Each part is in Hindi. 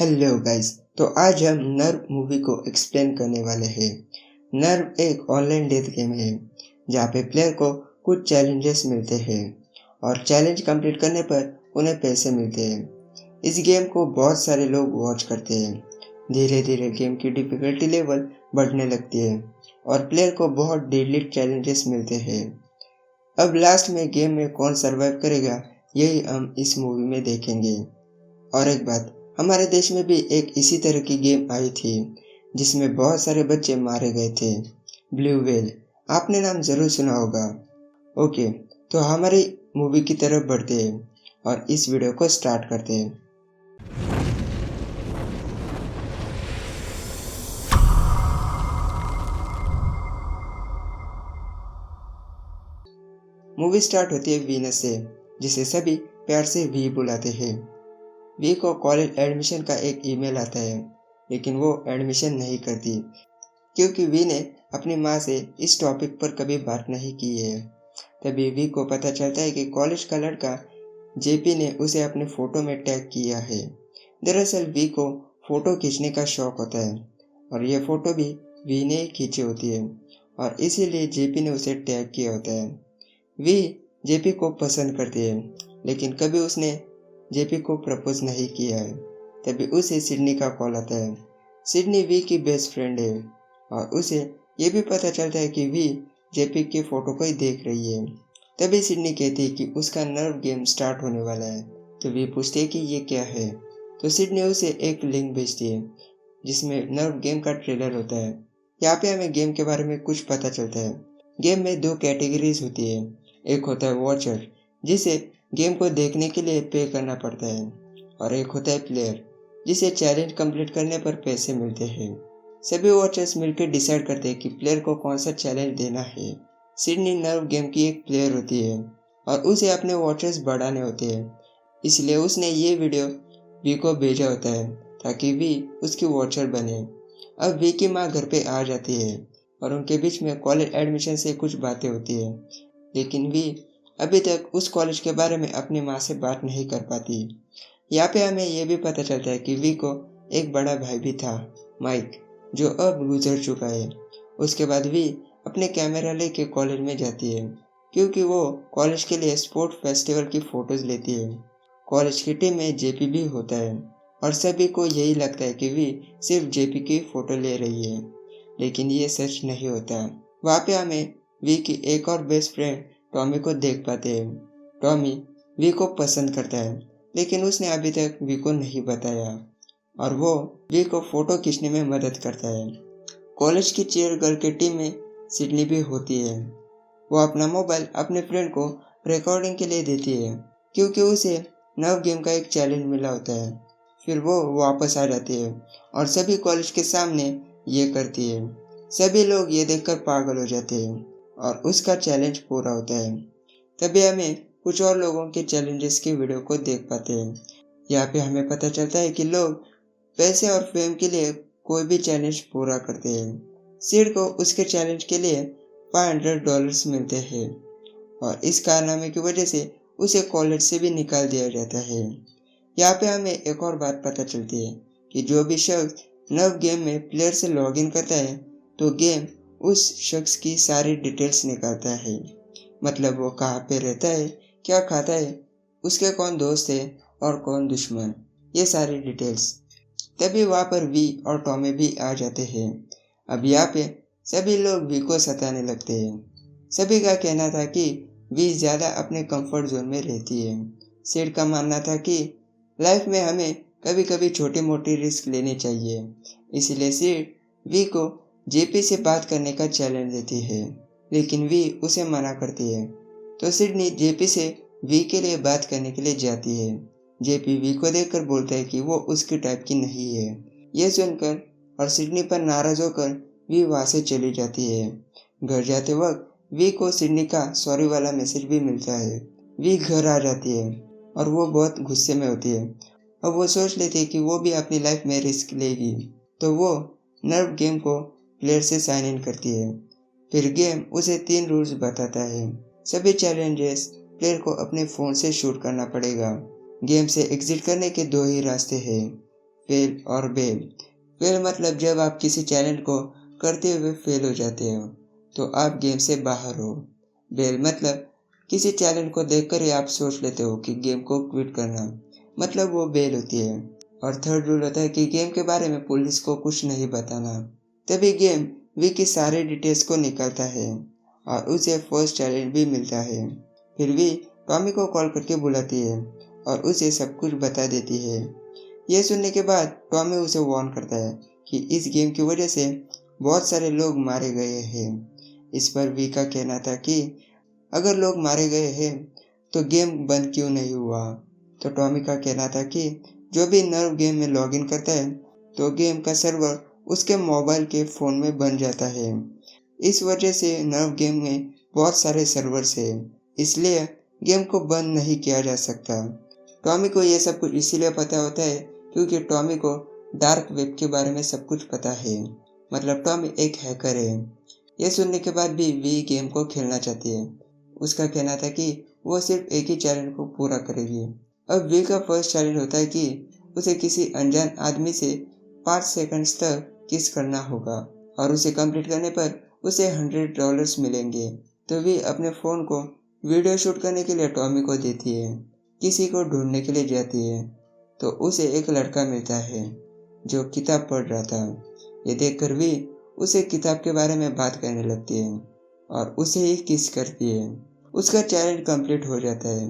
Hello guys. तो आज हम नर्व मूवी को एक्सप्लेन करने वाले हैं। नर्व एक ऑनलाइन डेथ गेम है जहाँ पे प्लेयर को कुछ चैलेंजेस मिलते हैं और चैलेंज कंप्लीट करने पर उन्हें पैसे मिलते हैं। इस गेम को बहुत सारे लोग वॉच करते हैं। धीरे धीरे गेम की डिफिकल्टी लेवल बढ़ने लगती है और प्लेयर को बहुत डेडली चैलेंजेस मिलते हैं। अब लास्ट में गेम में कौन सर्वाइव करेगा यही हम इस मूवी में देखेंगे। और एक बात, हमारे देश में भी एक इसी तरह की गेम आई थी जिसमें बहुत सारे बच्चे मारे गए थे, ब्लू व्हेल। आपने नाम जरूर सुना होगा। ओके, तो हमारी मूवी की तरफ बढ़ते हैं और इस वीडियो को स्टार्ट करते हैं। मूवी स्टार्ट होती है वीनस से, जिसे सभी प्यार से वी बुलाते हैं। वी को कॉलेज एडमिशन का एक ईमेल आता है, लेकिन वो एडमिशन नहीं करती क्योंकि वी ने अपनी माँ से इस टॉपिक पर कभी बात नहीं की है। तभी वी को पता चलता है कि कॉलेज का लड़का जेपी ने उसे अपने फोटो में टैग किया है। दरअसल वी को फोटो खींचने का शौक होता है और ये फोटो भी वी ने ही खींची होती है और इसीलिए जेपी ने उसे टैग किया होता है। वी जेपी को पसंद करती है, लेकिन कभी उसने जेपी को प्रपोज नहीं किया है। तभी उसे सिडनी का कॉल आता है। सिडनी वी की बेस्ट फ्रेंड है और उसे ये भी पता चलता है कि वी जेपी के फोटो को ही देख रही है। तभी सिडनी कहती है कि उसका नर्व गेम स्टार्ट होने वाला है। तो वी पूछती है कि ये क्या है। तो सिडनी उसे एक लिंक भेजती है जिसमें नर्व गेम का ट्रेलर होता है। यहाँ पे हमें गेम के बारे में कुछ पता चलता है। गेम में दो कैटेगरीज होती है। एक होता है वॉचर, जिसे गेम को देखने के लिए पे करना पड़ता है, और एक होता है प्लेयर, जिसे चैलेंज कंप्लीट करने पर पैसे मिलते हैं। सभी वॉचर्स मिलकर डिसाइड करते हैं कि प्लेयर को कौन सा चैलेंज देना है। सिडनी नर्व गेम की एक प्लेयर होती है और उसे अपने वॉचर्स बढ़ाने होते हैं, इसलिए उसने ये वीडियो वी को भेजा होता है ताकि वी उसकी वॉचर बने। अब वी की माँ घर पे आ जाती है और उनके बीच में कॉलेज एडमिशन से कुछ बातें होती है, लेकिन वी अभी तक उस कॉलेज के बारे में अपनी माँ से बात नहीं कर पाती। यहाँ पे हमें यह भी पता चलता है कि वी को एक बड़ा भाई भी था, माइक, जो अब गुजर चुका है। उसके बाद वी अपने कैमरा लेके कॉलेज में जाती है क्योंकि वो कॉलेज के लिए स्पोर्ट फेस्टिवल की फोटोज लेती है। कॉलेज की टीम में जेपी भी होता है और सभी को यही लगता है कि वी सिर्फ जेपी की फोटो ले रही है, लेकिन ये सच नहीं होता। वहाँ पे हमें वी की एक और बेस्ट फ्रेंड टॉमी को देख पाते हैं। टॉमी वी को पसंद करता है, लेकिन उसने अभी तक वी को नहीं बताया और वो वी को फोटो खींचने में मदद करता है। कॉलेज की चीयर गर्ल की टीम में सिडनी भी होती है। वो अपना मोबाइल अपने फ्रेंड को रिकॉर्डिंग के लिए देती है क्योंकि उसे नव गेम का एक चैलेंज मिला होता है। फिर वो वापस आ जाती है और सभी कॉलेज के सामने ये करती है। सभी लोग ये देखकर पागल हो जाते हैं और उसका चैलेंज पूरा होता है। तभी हमें कुछ और लोगों के चैलेंजेस की वीडियो को देख पाते हैं। यहाँ पे हमें पता चलता है कि लोग पैसे और फेम के लिए कोई भी चैलेंज पूरा करते हैं। सीड को उसके चैलेंज के लिए $500 मिलते हैं और इस कारनामे की वजह से उसे कॉलेज से भी निकाल दिया जाता है। यहाँ पे हमें एक और बात पता चलती है कि जो भी शख्स नव गेम में प्लेयर से लॉगिन करता है तो गेम उस शख्स की सारी डिटेल्स निकालता है। मतलब वो कहाँ पे रहता है, क्या खाता है, उसके कौन दोस्त है और कौन दुश्मन, ये सारी डिटेल्स। तभी वहाँ पर वी और टॉमी भी आ जाते हैं। अब यहाँ पे सभी लोग वी को सताने लगते हैं। सभी का कहना था कि वी ज़्यादा अपने कंफर्ट जोन में रहती है। सिड का मानना था कि लाइफ में हमें कभी कभी छोटी मोटी रिस्क लेनी चाहिए, इसलिए सिड वी को जेपी से बात करने का चैलेंज देती है, लेकिन वी उसे मना करती है। तो सिडनी जेपी से वी के लिए बात करने के लिए जाती है। जेपी वी को देखकर बोलता है कि वो उसकी टाइप की नहीं है। ये सुनकर और सिडनी पर नाराज होकर वी वहाँ से चली जाती है। घर जाते वक्त वी को सिडनी का सॉरी वाला मैसेज भी मिलता है। वी घर आ जाती है और वो बहुत गुस्से में होती है। अब वो सोच लेती है कि वो भी अपनी लाइफ में रिस्क लेगी, तो वो नर्व गेम को प्लेयर से साइन इन करती है। फिर गेम उसे 3 रूल्स बताता है। सभी चैलेंजेस प्लेयर को अपने फ़ोन से शूट करना पड़ेगा। गेम से एग्जिट करने के 2 ही रास्ते हैं, फेल और बेल। फेल मतलब जब आप किसी चैलेंज को करते हुए फेल हो जाते हो तो आप गेम से बाहर हो। बेल मतलब किसी चैलेंज को देखकर ही आप सोच लेते हो कि गेम को क्विट करना, मतलब वो बेल होती है। और थर्ड रूल होता है कि गेम के बारे में पुलिस को कुछ नहीं बताना। तभी गेम वी की सारे डिटेल्स को निकालता है और उसे फर्स्ट चैलेंज भी मिलता है। फिर वी टॉमी को कॉल करके बुलाती है और उसे सब कुछ बता देती है। ये सुनने के बाद टॉमी उसे वार्न करता है कि इस गेम की वजह से बहुत सारे लोग मारे गए हैं। इस पर वी का कहना था कि अगर लोग मारे गए हैं तो गेम बंद क्यों नहीं हुआ। तो टॉमी का कहना था कि जो भी नर्व गेम में लॉगिन करता है तो गेम का सर्वर उसके मोबाइल के फ़ोन में बन जाता है। इस वजह से नर्व गेम में बहुत सारे सर्वर्स हैं, इसलिए गेम को बंद नहीं किया जा सकता। टॉमी को ये सब कुछ इसीलिए पता होता है क्योंकि टॉमी को डार्क वेब के बारे में सब कुछ पता है, मतलब टॉमी एक हैकर है। ये सुनने के बाद भी वी गेम को खेलना चाहती है। उसका कहना था कि वो सिर्फ एक ही चैलेंज को पूरा करेगी। अब वी का फर्स्ट चैलेंज होता है कि उसे किसी अनजान आदमी से 5 सेकंड्स तक किस करना होगा और उसे कंप्लीट करने पर उसे $100 मिलेंगे। तो वी अपने फ़ोन को वीडियो शूट करने के लिए टॉमी को देती है। किसी को ढूंढने के लिए जाती है तो उसे एक लड़का मिलता है जो किताब पढ़ रहा था। ये देखकर वी उसे किताब के बारे में बात करने लगती है और उसे ही किस करती है। उसका चैलेंज कंप्लीट हो जाता है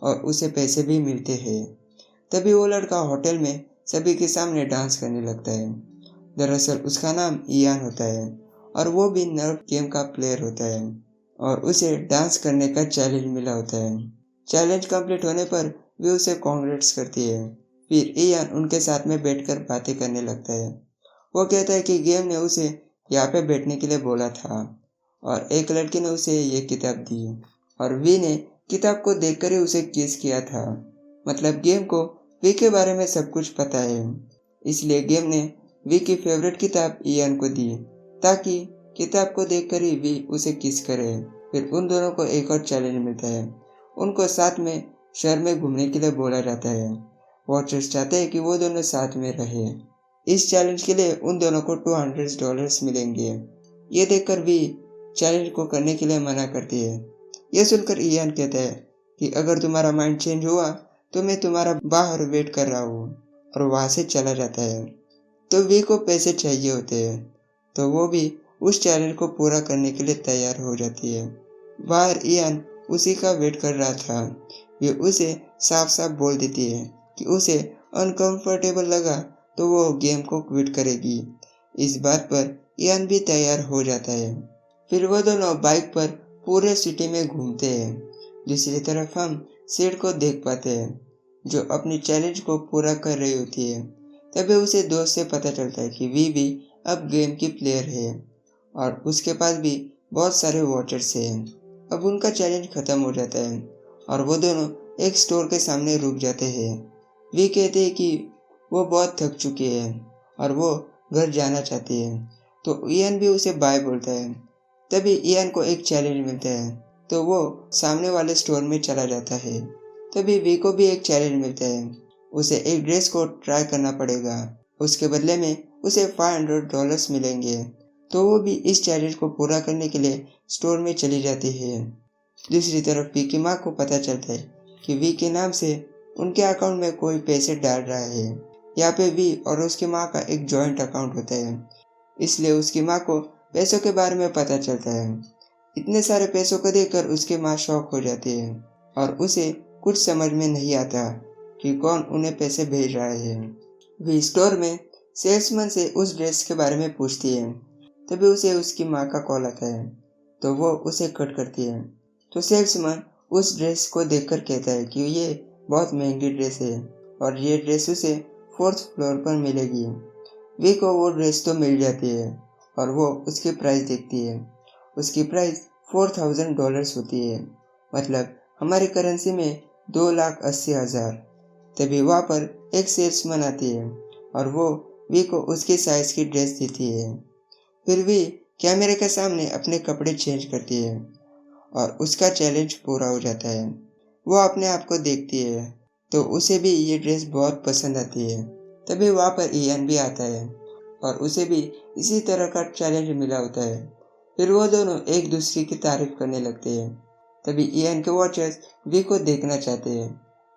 और उसे पैसे भी मिलते हैं। तभी वो लड़का होटल में सभी के सामने डांस करने लगता है। दरअसल उसका नाम इयान होता है और वो भी नर्व गेम का प्लेयर होता है और उसे डांस करने का चैलेंज मिला होता है। चैलेंज कंप्लीट होने पर वे उसे कांग्रेट्स करती है। फिर इयान उनके साथ में बैठकर बातें करने लगता है। वो कहता है कि गेम ने उसे यहाँ पे बैठने के लिए बोला था और एक लड़की ने उसे ये किताब दी और वी ने किताब को देखकर ही उसे किस किया था। मतलब गेम को वी के बारे में सब कुछ पता है, इसलिए गेम ने वी की फेवरेट किताब इयान को दी ताकि किताब को देखकर ही वी उसे किस करे। फिर उन दोनों को एक और चैलेंज मिलता है। उनको साथ में शहर में घूमने के लिए बोला जाता है। वॉचर्स चाहते हैं कि वो दोनों साथ में रहे। इस चैलेंज के लिए उन दोनों को $200 मिलेंगे। ये देखकर वी चैलेंज को करने के लिए मना करती है। यह सुनकर इयान कहता है कि अगर तुम्हारा माइंड चेंज हुआ तो मैं तुम्हारा बाहर वेट कर रहा हूँ, और वहाँ से चला जाता है। तो वी को पैसे चाहिए होते हैं तो वो भी उस चैलेंज को पूरा करने के लिए तैयार हो जाती है। बाहर इयान उसी का वेट कर रहा था। वे उसे साफ साफ बोल देती है कि उसे अनकंफर्टेबल लगा तो वो गेम को क्विट करेगी। इस बात पर इयान भी तैयार हो जाता है। फिर वो दोनों बाइक पर पूरे सिटी में घूमते हैं। दूसरी तरफ हम सिड को देख पाते हैं जो अपनी चैलेंज को पूरा कर रही होती है। तभी उसे दोस्त से पता चलता है कि वी भी अब गेम की प्लेयर है और उसके पास भी बहुत सारे वॉचर्स हैं। अब उनका चैलेंज खत्म हो जाता है और वो दोनों एक स्टोर के सामने रुक जाते हैं। वी कहते हैं कि वो बहुत थक चुके हैं और वो घर जाना चाहते हैं। तो इयान भी उसे बाय बोलता है। तभी इयान को एक चैलेंज मिलता है तो वो सामने वाले स्टोर में चला जाता है। तभी वी को भी एक चैलेंज मिलता है। उसे एक ड्रेस को ट्राई करना पड़ेगा, उसके बदले में उसे $500 मिलेंगे। तो वो भी इस चैलेंज को पूरा करने के लिए स्टोर में चली जाती है। दूसरी तरफ वी की माँ को पता चलता है कि वी के नाम से उनके अकाउंट में कोई पैसे डाल रहा है। यहाँ पे वी और उसकी माँ का एक जॉइंट अकाउंट होता है, इसलिए उसकी माँ को पैसों के बारे में पता चलता है। इतने सारे पैसों को देखकर उसकी माँ शॉक हो जाती है और उसे कुछ समझ में नहीं आता कि कौन उन्हें पैसे भेज रहा है। वी स्टोर में सेल्समैन से उस ड्रेस के बारे में पूछती है। तभी उसे उसकी माँ का कॉल आता है तो वो उसे कट करती है। तो सेल्समैन उस ड्रेस को देखकर कहता है कि ये बहुत महंगी ड्रेस है और ये ड्रेस उसे 4th फ्लोर पर मिलेगी। वी को वो ड्रेस तो मिल जाती है और वो उसकी प्राइस देखती है। उसकी प्राइस $4,000 होती है, मतलब हमारी करेंसी में 2,80,000। तभी वहाँ पर एक सेल्समैन आती है और वो वी को उसके साइज की ड्रेस देती है। फिर वी कैमरे के सामने अपने कपड़े चेंज करती है और उसका चैलेंज पूरा हो जाता है। वो अपने आप को देखती है तो उसे भी ये ड्रेस बहुत पसंद आती है। तभी वहाँ पर इयान भी आता है और उसे भी इसी तरह का चैलेंज मिला होता है। फिर वो दोनों एक दूसरे की तारीफ करने लगते हैं। तभी इयान के वॉचर्स वी को देखना चाहते हैं,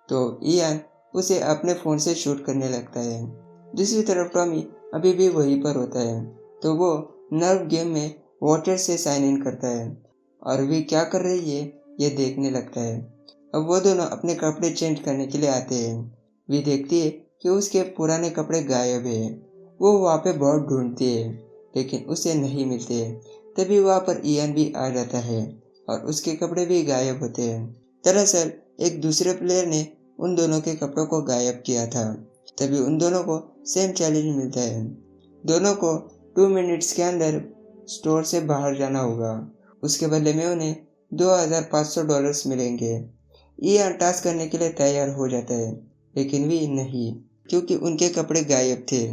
तो इयान उसे अपने फ़ोन से शूट करने लगता है। दूसरी तरफ टॉमी अभी भी वहीं पर होता है, तो वो नर्व गेम में वॉचर से साइन इन करता है और वी क्या कर रही है ये देखने लगता है। अब वो दोनों अपने कपड़े चेंज करने के लिए आते हैं। वी देखती है कि उसके पुराने कपड़े गायब हैं। वो वहाँ पे बहुत ढूंढती है लेकिन उसे नहीं मिलते। तभी वहाँ पर इयान भी आ जाता है और उसके कपड़े भी गायब होते हैं। दरअसल एक दूसरे प्लेयर ने उन दोनों के कपड़ों को गायब किया था। तभी उन दोनों को सेम चैलेंज मिलता है। दोनों को 2 मिनट्स के अंदर स्टोर से बाहर जाना होगा। उसके बदले में उन्हें $2,500 मिलेंगे। इयान टास्क करने के लिए तैयार हो जाता है लेकिन वी नहीं, क्योंकि उनके कपड़े गायब थे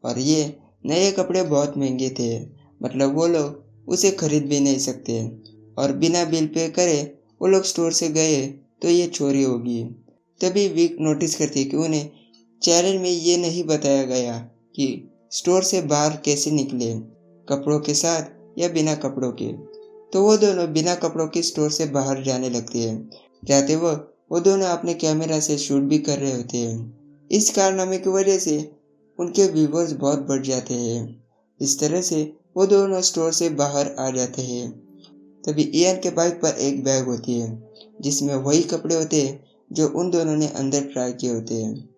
और ये नए कपड़े बहुत महंगे थे। मतलब वो लोग उसे खरीद भी नहीं सकते और बिना बिल पे करे वो लोग स्टोर से गए तो ये चोरी होगी। तभी वी नोटिस करती है कि उन्हें चैलेंज में ये नहीं बताया गया कि स्टोर से बाहर कैसे निकले, कपड़ों के साथ या बिना कपड़ों के। तो वो दोनों बिना कपड़ों के स्टोर से बाहर जाने लगती है। जाते वक्त वो दोनों अपने कैमरा से शूट भी कर रहे होते हैं। इस कारनामे की वजह से उनके व्यूवर्स बहुत बढ़ जाते हैं। इस तरह से वो दोनों स्टोर से बाहर आ जाते हैं। तभी इयान के बाइक पर एक बैग होती है जिसमें वही कपड़े होते हैं जो उन दोनों ने अंदर ट्राई किए होते हैं।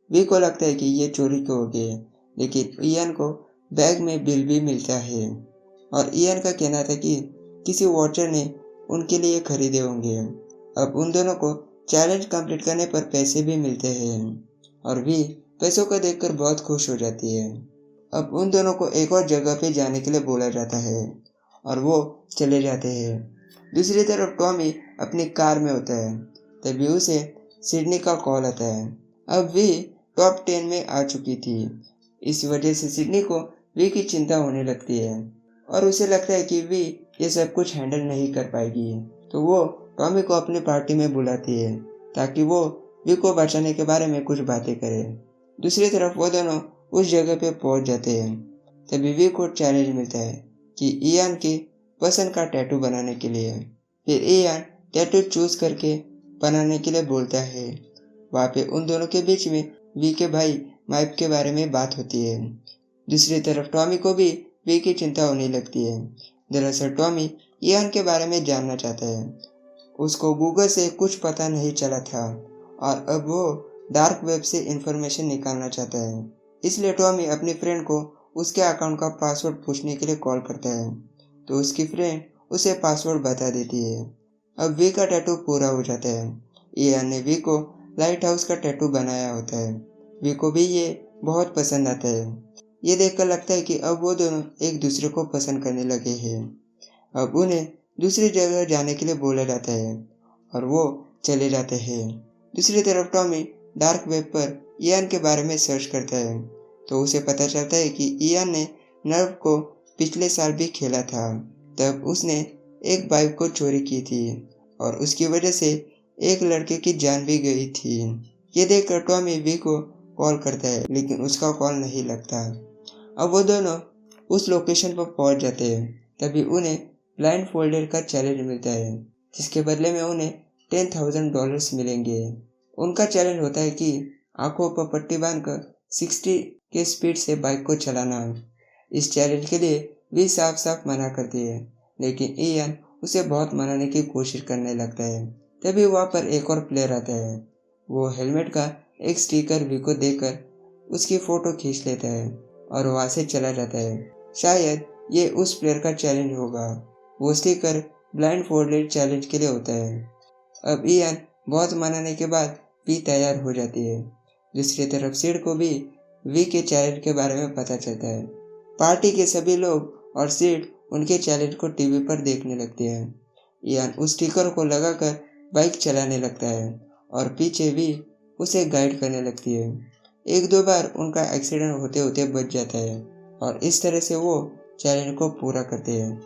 वी को लगता है कि ये चोरी के हो गए, लेकिन इयान को बैग में बिल भी मिलता है और इयान का कहना था कि किसी वॉचर ने उनके लिए खरीदे होंगे। अब उन दोनों को चैलेंज कंप्लीट करने पर पैसे भी मिलते हैं और वी पैसों को देखकर बहुत खुश हो जाती है। अब उन दोनों को एक और जगह पे जाने के लिए बोला जाता है और वो चले जाते हैं। दूसरी तरफ टॉमी अपनी कार में होता है। तभी उसे सिडनी का कॉल आता है। अब वी टॉप 10 में आ चुकी थी। इस वजह से सिडनी को वी की चिंता होने लगती है और उसे लगता है कि वी ये सब कुछ हैंडल नहीं कर पाएगी। तो वो टॉमी को अपनी पार्टी में बुलाती है ताकि वो वी को बचाने के बारे में कुछ बातें करे। दूसरी तरफ वो दोनों उस जगह पे पहुंच जाते हैं। तभी वी को चैलेंज मिलता है कि इयान की पसंद का टैटू बनाने के लिए। फिर इयान टैटू चूज करके बनाने के लिए बोलता है। वहाँ पे उन दोनों के बीच में वी के भाई माइक के बारे में बात होती है। दूसरी तरफ टॉमी को भी वी की चिंता होने लगती है। दरअसल टॉमी इयान के बारे में जानना चाहता है। उसको गूगल से कुछ पता नहीं चला था और अब वो डार्क वेब से इंफॉर्मेशन निकालना चाहता है। इसलिए टॉमी अपनी फ्रेंड को उसके अकाउंट का पासवर्ड पूछने के लिए कॉल करता है, तो उसकी फ्रेंड उसे पासवर्ड बता देती है। अब वी का टैटू पूरा हो जाता है। इयान ने वी को लाइट हाउस का टैटू बनाया होता है। वी को भी ये बहुत पसंद आता है। ये देखकर लगता है कि अब वो दोनों एक दूसरे को पसंद करने लगे हैं। अब उन्हें दूसरी जगह जाने के लिए बोला जाता है और वो चले जाते हैं। दूसरी तरफ टॉमी डार्क वेब पर इयान के बारे में सर्च करता है, तो उसे पता चलता है कि इयान ने नर्व को पिछले साल भी खेला था। तब उसने एक बाइक को चोरी की थी और उसकी वजह से एक लड़के की जान भी गई थी। ये देखकर टॉमी वी को कॉल करता है लेकिन उसका कॉल नहीं लगता। अब वो दोनों उस लोकेशन पर पहुंच जाते हैं। तभी उन्हें ब्लाइंड फोल्डेड का चैलेंज मिलता है जिसके बदले में उन्हें $10,000 मिलेंगे। उनका चैलेंज होता है कि आंखों पर पट्टी बांधकर 60 के स्पीड से बाइक को चलाना। इस चैलेंज के लिए वी साफ साफ मना करती है लेकिन इयान उसे बहुत मनाने की कोशिश करने लगता है। तभी वहाँ पर एक और प्लेयर आता है। वो हेलमेट का एक स्टिकर वी को देकर उसकी फ़ोटो खींच लेता है और वहाँ से चला जाता है। शायद ये उस प्लेयर का चैलेंज होगा। वो स्टिकर ब्लाइंड फोल्डेड चैलेंज के लिए होता है। अब इयान बहुत मनाने के बाद वी तैयार हो जाती है। दूसरी तरफ सिड को भी वी के चैलेंज के बारे में पता चलता है। पार्टी के सभी लोग और सिड उनके चैलेंज को टीवी पर देखने लगते हैं। इयान उस स्टिकर को लगाकर बाइक चलाने लगता है और पीछे वी उसे गाइड करने लगती है। एक दो बार उनका एक्सीडेंट होते होते बच जाता है और इस तरह से वो चैलेंज को पूरा करते हैं।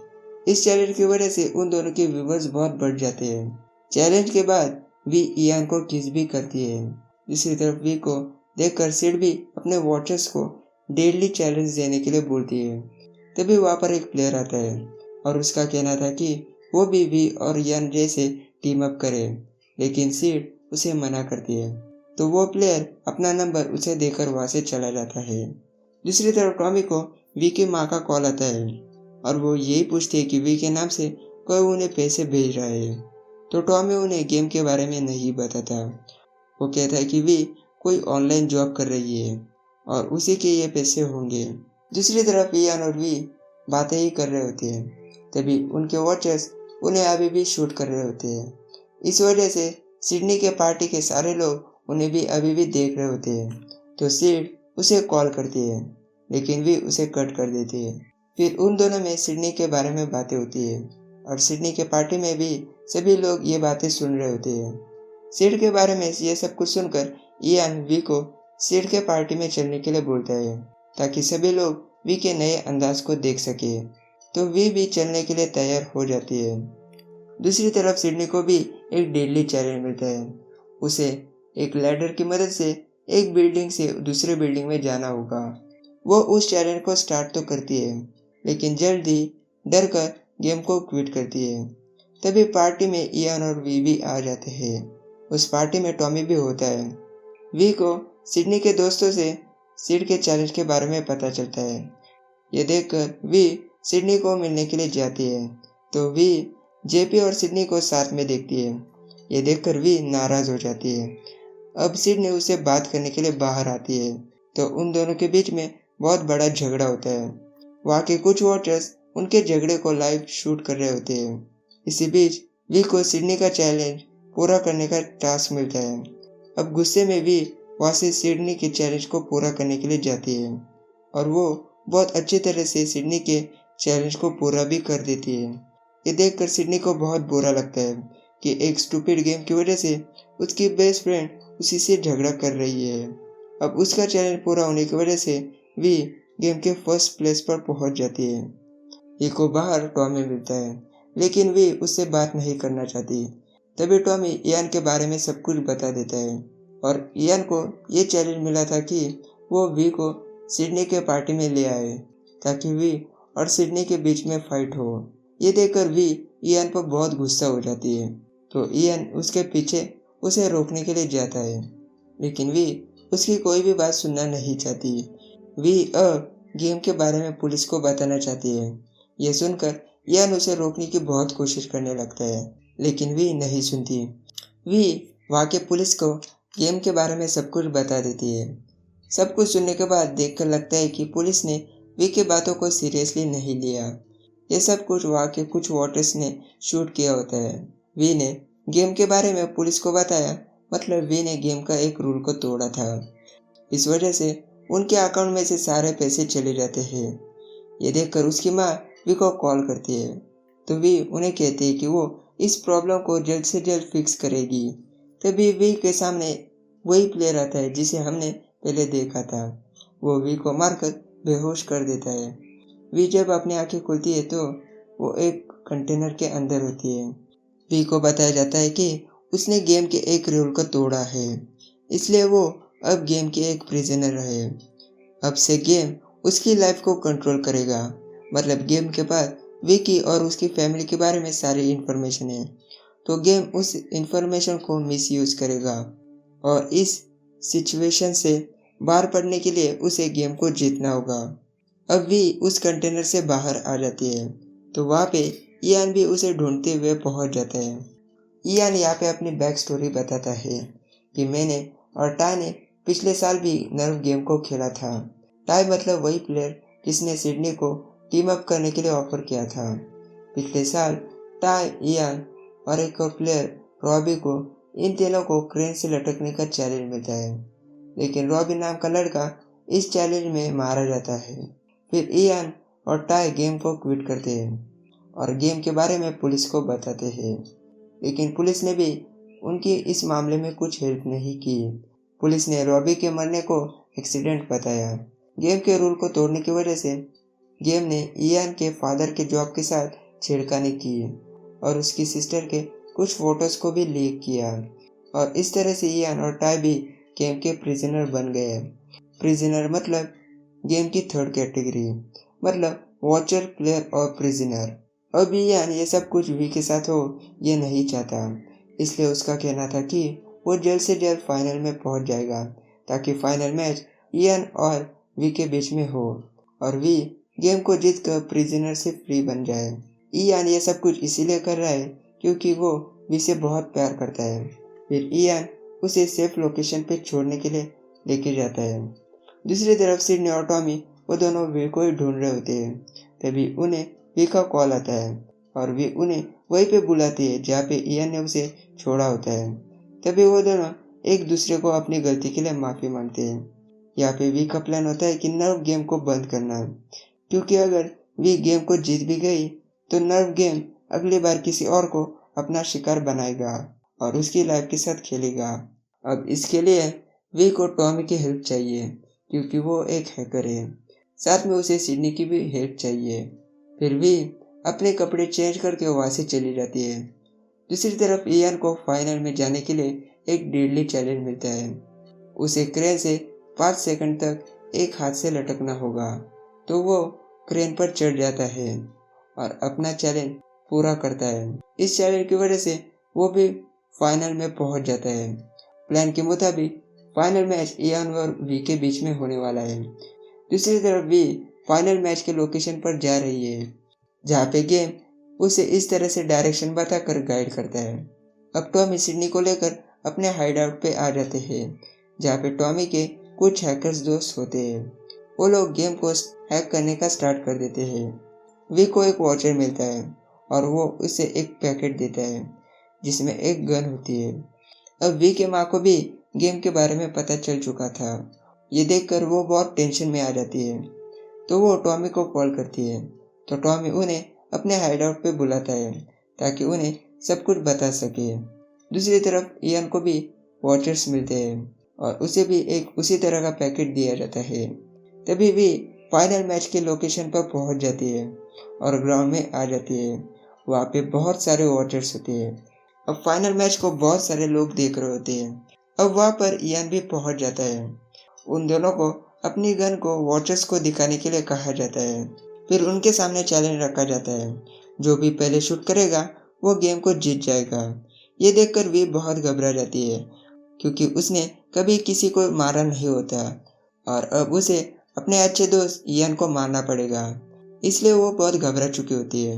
इस चैलेंज की वजह से उन दोनों के व्यूवर्स बहुत बढ़ जाते हैं। चैलेंज के बाद वी इयान को किस भी करती है। दूसरी तरफ वी को देखकर सिड भी अपने वॉचर्स को डेडली चैलेंज देने के लिए बोलती है। तभी वहाँ पर एक प्लेयर आता है और उसका कहना था कि वो भी वी और इयान जैसे टीम अप करे, लेकिन सिड उसे मना करती है। तो वो प्लेयर अपना नंबर उसे देकर वहाँ से चला जाता है। दूसरी तरफ टॉमी को वी की माँ का कॉल आता है और वो यही पूछती है कि वी के नाम से कोई उन्हें पैसे भेज रहा है। तो टॉमी उन्हें गेम के बारे में नहीं बताता। वो कहता है कि वी कोई ऑनलाइन जॉब कर रही है और उसी के ये पैसे होंगे। दूसरी तरफ इयान और वी बातें ही कर रहे होते हैं। तभी उनके वॉचर्स उन्हें अभी भी शूट कर रहे होते हैं। इस वजह से सिडनी के पार्टी के सारे लोग उन्हें भी अभी भी देख रहे होते हैं। तो सिड उसे कॉल करती है, लेकिन वी उसे कट कर देती है। फिर उन दोनों में सिडनी के बारे में बातें होती है और सिडनी के पार्टी में भी सभी लोग ये बातें सुन रहे होते हैं। सिड के बारे में ये सब कुछ सुनकर इयान वी को सिड के पार्टी में चलने के लिए बोलता है ताकि सभी लोग वी के नए अंदाज को देख सके। तो वी भी चलने के लिए तैयार हो जाती है। दूसरी तरफ सिडनी को भी एक डेडली चैलेंज मिलता है। उसे एक लैडर की मदद से एक बिल्डिंग से दूसरे बिल्डिंग में जाना होगा। वो उस चैलेंज को स्टार्ट तो करती है, लेकिन जल्द ही डर कर गेम को क्विट करती है। तभी पार्टी में इयान और वी भी आ जाते हैं। उस पार्टी में टॉमी भी होता है। वी को सिडनी के दोस्तों से सिड के चैलेंज के बारे में पता चलता है। ये देखकर वी सिडनी को मिलने के लिए जाती है। तो वी जेपी और सिडनी को साथ में देखती है। ये देखकर वी नाराज हो जाती है। अब सिडनी उसे बात करने के लिए बाहर आती है, तो उन दोनों के बीच में बहुत बड़ा झगड़ा होता है। वहाँ के कुछ वॉचर्स उनके झगड़े को लाइव शूट कर रहे होते हैं। इसी बीच वी को सिडनी का चैलेंज पूरा करने का टास्क मिलता है। अब गुस्से में वी वहाँ से सिडनी के चैलेंज को पूरा करने के लिए जाती है और वो बहुत अच्छी तरह से सिडनी के चैलेंज को पूरा भी कर देती है। ये देखकर सिडनी को बहुत बुरा लगता है कि एक स्टूपिड गेम की वजह से उसकी बेस्ट फ्रेंड उसी से झगड़ा कर रही है। अब उसका चैलेंज पूरा होने की वजह से वी गेम के फर्स्ट प्लेस पर पहुंच जाती है। वी को बाहर टॉमी मिलता है, लेकिन वी उससे बात नहीं करना चाहती। तभी टॉमी इयान के बारे में सब कुछ बता देता है और इयान को ये चैलेंज मिला था कि वो वी को सिडनी के पार्टी में ले आए ताकि वी और सिडनी के बीच में फाइट हो। ये देखकर वी इयान पर बहुत गुस्सा हो जाती है। तो इयान उसके पीछे उसे रोकने के लिए जाता है, लेकिन वी उसकी कोई भी बात सुनना नहीं चाहती। वी अब गेम के बारे में पुलिस को बताना चाहती है। यह सुनकर इयान उसे रोकने की बहुत कोशिश करने लगता है, लेकिन वी नहीं सुनती। वी वहाँ के पुलिस को गेम के बारे में सब कुछ बता देती है। सब कुछ सुनने के बाद देखकर लगता है कि पुलिस ने वी की बातों को सीरियसली नहीं लिया। ये सब कुछ वहाँ के कुछ वॉटर्स ने शूट किया होता है। वी ने गेम के बारे में पुलिस को बताया, मतलब वी ने गेम का एक रूल को तोड़ा था। इस वजह से उनके अकाउंट में से सारे पैसे चले जाते हैं। ये देखकर उसकी माँ वी को कॉल करती है, तो वी उन्हें कहती है कि वो इस प्रॉब्लम को जल्द से जल्द फिक्स करेगी। तभी वी के सामने वही प्लेयर आता है जिसे हमने पहले देखा था। वो वी को मारकर बेहोश कर देता है। वी जब अपनी आंखें खुलती है तो वो एक कंटेनर के अंदर होती है। वी को बताया जाता है कि उसने गेम के एक रूल को तोड़ा है, इसलिए वो अब गेम के एक प्रिजनर है। अब से गेम उसकी लाइफ को कंट्रोल करेगा, मतलब गेम के पास वी की और उसकी फैमिली के बारे में सारी इन्फॉर्मेशन है, तो गेम उस इन्फॉर्मेशन को मिसयूज करेगा और इस सिचुएशन से बाहर पड़ने के लिए उसे गेम को जीतना होगा। अब वी उस कंटेनर से बाहर आ जाती है, तो वहाँ पे इयान भी उसे ढूंढते हुए पहुँच जाता है। इयान यहाँ पे अपनी बैक स्टोरी बताता है कि मैंने और टाई ने पिछले साल भी नर्व गेम को खेला था। टाई मतलब वही प्लेयर जिसने सिडनी को टीम अप करने के लिए ऑफर किया था। पिछले साल टाई, इयान और एक और प्लेयर रॉबी को, इन तीनों को क्रेन से लटकने का चैलेंज मिलता है, लेकिन रॉबी नाम का लड़का इस चैलेंज में मारा जाता है। फिर इयान और टाई गेम को क्विट करते हैं और गेम के बारे में पुलिस को बताते हैं, लेकिन पुलिस ने भी उनकी इस मामले में कुछ हेल्प नहीं की। पुलिस ने रॉबी के मरने को एक्सीडेंट बताया। गेम के रूल को तोड़ने की वजह से गेम ने इयान के फादर के जॉब के साथ छेड़खानी की और उसकी सिस्टर के कुछ फोटोज को भी लीक किया, और इस तरह से इयान और टाई भी गेम के प्रिजनर बन गए। प्रिजनर मतलब गेम की थर्ड कैटेगरी, मतलब वॉचर, प्लेयर और प्रिजनर। अब इयान ये सब कुछ वी के साथ हो ये नहीं चाहता, इसलिए उसका कहना था कि वो जल्द से जल्द फाइनल में पहुंच जाएगा ताकि फाइनल मैच इयान और वी के बीच में हो और वी गेम को जीतकर प्रिजनर से फ्री बन जाए। इयान ये सब कुछ इसीलिए कर रहा है क्योंकि वो वी से बहुत प्यार करता है। फिर इयान उसे सेफ लोकेशन पे छोड़ने के लिए लेके जाता है। दूसरी तरफ सिडनी और टॉमी वो दोनों वी को ही ढूंढ रहे होते हैं। तभी उन्हें वी का कॉल आता है और वी उन्हें वहीं पे बुलाती है जहाँ पे इयान ने उसे छोड़ा होता है। तभी वो दोनों एक दूसरे को अपनी गलती के लिए माफ़ी मांगते हैं। यहाँ पे वी का प्लान होता है कि नर्व गेम को बंद करना, क्योंकि अगर वी गेम को जीत भी गई तो नर्व गेम अगली बार किसी और को अपना शिकार बनाएगा और उसकी लाइफ के साथ खेलेगा। अब इसके लिए वी को टॉमी की हेल्प चाहिए क्योंकि वो एक हैकर है। साथ में उसे सिडनी की भी हेल्प चाहिए। फिर वी अपने कपड़े चेंज करके वहाँ से चली जाती है। दूसरी तरफ इयान को फाइनल में जाने के लिए एक डेडली चैलेंज मिलता है। उसे क्रेन से 5 सेकंड तक एक हाथ से लटकना होगा, तो वो क्रेन पर चढ़ जाता है और अपना चैलेंज पूरा करता है। इस चैलेंज की वजह से वो भी फाइनल में पहुंच जाता है। प्लान के मुताबिक फाइनल मैच इयान और वी के बीच में होने वाला है। दूसरी तरफ वी फाइनल मैच के लोकेशन पर जा रही है जहाँ पे गेम उसे इस तरह से डायरेक्शन बताकर गाइड करता है। अब टॉमी सिडनी को लेकर अपने हाइड आउट पे आ जाते हैं जहाँ पे टॉमी के कुछ हैकर्स दोस्त होते हैं। वो लोग गेम को हैक करने का स्टार्ट कर देते हैं। वी को एक वॉचर मिलता है और वो उसे एक पैकेट देता है जिसमें एक गन होती है। अब वी के माँ को भी गेम के बारे में पता चल चुका था। ये देखकर वो बहुत टेंशन में आ जाती है, तो वो टॉमी को कॉल करती है। तो टॉमी उन्हें अपने हाइड आउट पे बुलाता है ताकि उन्हें सब कुछ बता सके। दूसरी तरफ इयान को भी वॉचर्स मिलते हैं और उसे भी एक उसी तरह का पैकेट दिया जाता है। तभी वी फाइनल मैच के लोकेशन पर पहुंच जाती है और ग्राउंड में आ जाती है। वहाँ पे बहुत सारे वॉचर्स होते हैं। अब फाइनल मैच को बहुत सारे लोग देख रहे होते हैं। अब वहाँ पर इयान भी पहुंच जाता है। उन दोनों को अपनी गन को वॉचर्स को दिखाने के लिए कहा जाता है। फिर उनके सामने चैलेंज रखा जाता है, जो भी पहले शूट करेगा वो गेम को जीत जाएगा। ये देखकर वी बहुत घबरा जाती है क्योंकि उसने कभी किसी को मारा नहीं होता और अब उसे अपने अच्छे दोस्त इयान को मारना पड़ेगा, इसलिए वो बहुत घबरा चुकी होती है।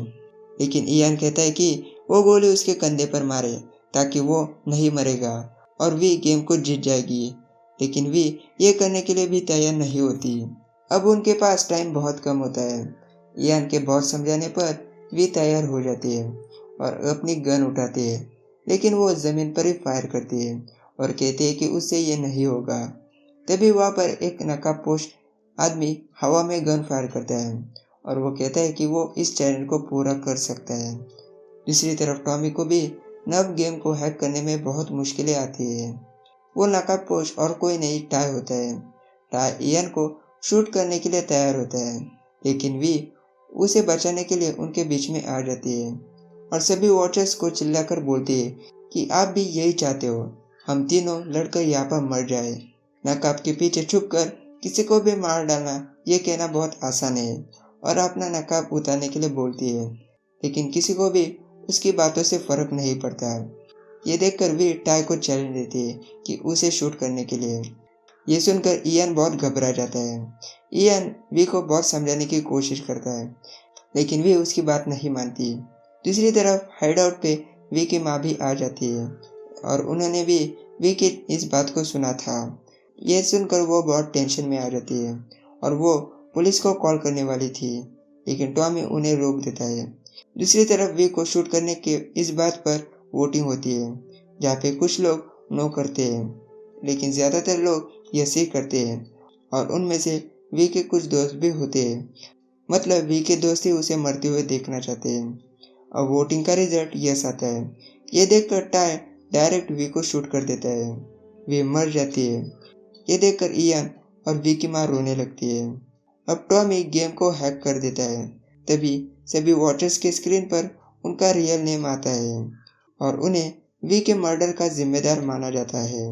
लेकिन इयान कहता है कि वो गोली उसके कंधे पर मारे ताकि वो नहीं मरेगा और वी गेम को जीत जाएगी। लेकिन वी ये करने के लिए भी तैयार नहीं होती। अब उनके पास टाइम बहुत कम होता है। इयान के बहुत समझाने पर वी तैयार हो जाती है और अपनी गन उठाती है, लेकिन वो जमीन पर ही फायर करती है और कहती है कि उससे ये नहीं होगा। तभी वहाँ पर एक नकाबपोश आदमी हवा में गन फायर करता है और वो कहता है कि वो इस चैलेंज को पूरा कर सकता है। दूसरी तरफ टॉमी को भी नव गेम को हैक करने में बहुत मुश्किलें आती है। वो नकाबपोश और कोई नहीं टाई होता है। टाई इयान को शूट करने के लिए तैयार होता है, लेकिन वी उसे बचाने के लिए उनके बीच में आ जाती है और सभी वॉचर्स को चिल्लाकर बोलती है कि आप भी यही चाहते हो, हम तीनों लड़कर यहाँ पर मर जाए। नकाब के पीछे छुपकर किसी को भी मार डालना ये कहना बहुत आसान है और अपना नकाब उतारने के लिए बोलती है, लेकिन किसी को भी उसकी बातों से फर्क नहीं पड़ता। ये देखकर वी टाई को चैलेंज देती है कि उसे शूट करने के लिए। ये सुनकर इयान बहुत घबरा जाता है। इयान वी को बहुत समझाने की कोशिश करता है, लेकिन वी उसकी बात नहीं मानती। दूसरी तरफ हाइड आउट पे वी की माँ भी आ जाती है और उन्होंने भी वी की इस बात को सुना था। ये सुनकर वो बहुत टेंशन में आ जाती है और वो पुलिस को कॉल करने वाली थी, लेकिन टॉमी उन्हें रोक देता है। दूसरी तरफ वी को शूट करने के इस बात पर वोटिंग होती है, जहाँ पे कुछ लोग नो करते हैं, लेकिन ज़्यादातर लोग यस ही करते हैं और उनमें से वी के कुछ दोस्त भी होते हैं। मतलब वी के दोस्त ही उसे मरते हुए देखना चाहते हैं। अब वोटिंग का रिजल्ट यस आता है। ये देखकर टाई डायरेक्ट वी को शूट कर देता है। वी मर जाती है। ये देखकर इयान और वी की माँ रोने लगती है। अब टॉमी गेम को हैक कर देता है। तभी सभी वॉचर्स के स्क्रीन पर उनका रियल नेम आता है और उन्हें वी के मर्डर का जिम्मेदार माना जाता है।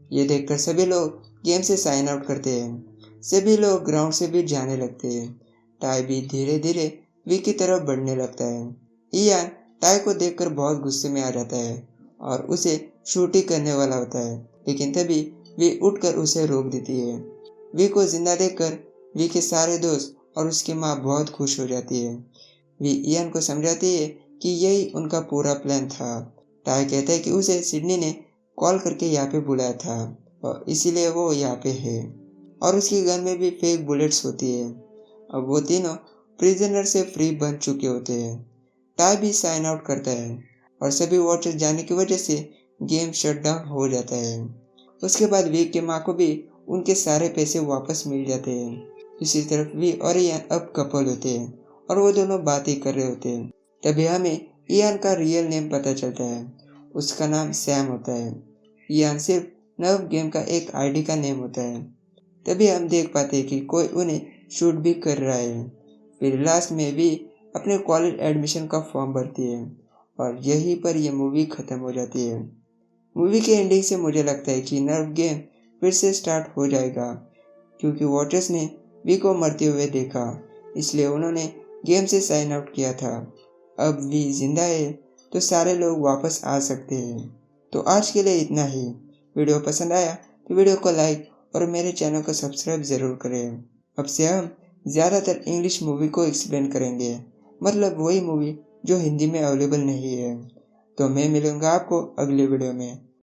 ये देखकर सभी लोग गेम से साइन आउट करते हैं। सभी लोग ग्राउंड से भी जाने लगते हैं। टाई भी धीरे धीरे वी की तरफ बढ़ने लगता है। इयान टाई को देखकर बहुत गुस्से में आ जाता है और उसे शूट ही करने वाला होता है, लेकिन तभी वी उठकर उसे रोक देती है। वी को जिंदा देखकर वी के सारे दोस्त और उसकी माँ बहुत खुश हो जाती है। वी इयान को समझाती है कि यही उनका पूरा प्लान था। टाई कहता है कि उसे सिडनी ने कॉल करके यहाँ पे बुलाया था और इसीलिए वो यहाँ पे है, और उसकी गन में भी फेक बुलेट्स होती है। अब वो तीनों प्रिजनर से फ्री बन चुके होते हैं। टाई भी साइन आउट करता है और सभी वॉचर्स जाने की वजह से गेम शट डाउन हो जाता है। उसके बाद वी के माँ को भी उनके सारे पैसे वापस मिल जाते हैं। दूसरी तरफ वी और इयान अब कपल होते हैं और वो दोनों बातें कर रहे होते हैं। तभी हमें इयान का रियल नेम पता चलता है। उसका नाम सैम होता है। इयान सिर्फ नर्व गेम का एक आईडी का नेम होता है। तभी हम देख पाते हैं कि कोई उन्हें शूट भी कर रहा है। फिर लास्ट में भी अपने कॉलेज एडमिशन का फॉर्म भरती है और यहीं पर यह मूवी खत्म हो जाती है। मूवी के एंडिंग से मुझे लगता है कि नर्व गेम फिर से स्टार्ट हो जाएगा, क्योंकि वॉचर्स ने वी को मरते हुए देखा, इसलिए उन्होंने गेम से साइन आउट किया था। अब वी जिंदा है तो सारे लोग वापस आ सकते हैं। तो आज के लिए इतना ही। वीडियो पसंद आया तो वीडियो को लाइक और मेरे चैनल को सब्सक्राइब ज़रूर करें। अब से हम ज़्यादातर इंग्लिश मूवी को एक्सप्लेन करेंगे, मतलब वही मूवी जो हिंदी में अवेलेबल नहीं है। तो मैं मिलूँगा आपको अगले वीडियो में।